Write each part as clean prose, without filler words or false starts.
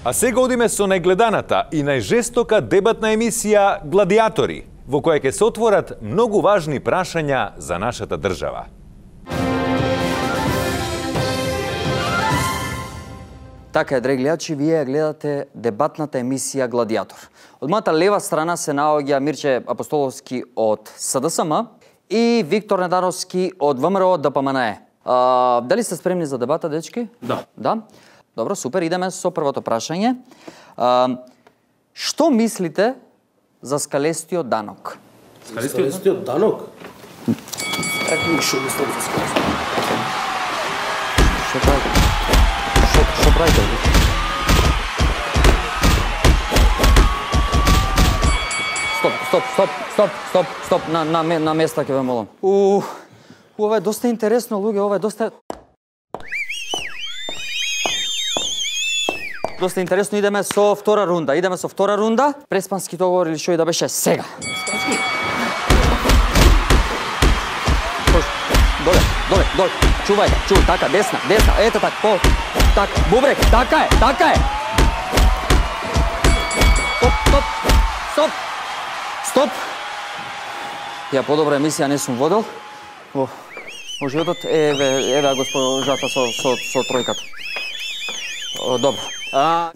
А сега одиме со најгледаната и најжестока дебатна емисија Гладиатори, во која ќе се отворат многу важни прашања за нашата држава. Така е, драги гледачи, вие гледате дебатната емисија Гладиатор. Од мојата лева страна се наоѓа Мирче Апостоловски од СДСМ и Виктор Недановски од ВМРО ДПМНЕ. Дали сте спремни за дебата, дечки? Да. Да? Добро, супер. Идеме со првото прашање. Што мислите за скалестиот данок? Скалестиот данок? Што правите? Стоп. На места ќе ве молам. Ова е доста интересно, луѓе, ова е доста интересно. Идеме со втора рунда. Преспански договор или што и да беше сега. Доле. Чувај, така, десна. Ете така, така, бубрек, така е. Стоп. Ја подобра емисија не сум водел. Во животот, еве госпожата со тројката. Добро.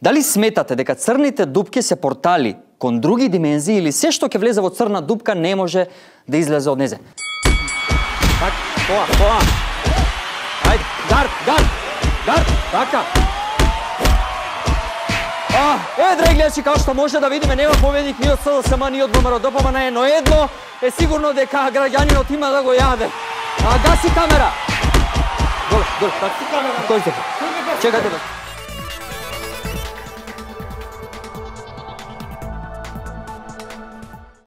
Дали сметате дека црните дупки се портали кон други димензии или се што ќе влезе во црна дупка не може да излезе од незе? Тоа. Ајде, гард, така. Драги гледачи, како што може да видиме, нема победник ни од СДСМ, ни од ВМРО ДПМНЕ, но едно е сигурно дека граѓанинот има да го јаде. Гаси камера. Доле, така. Чекате.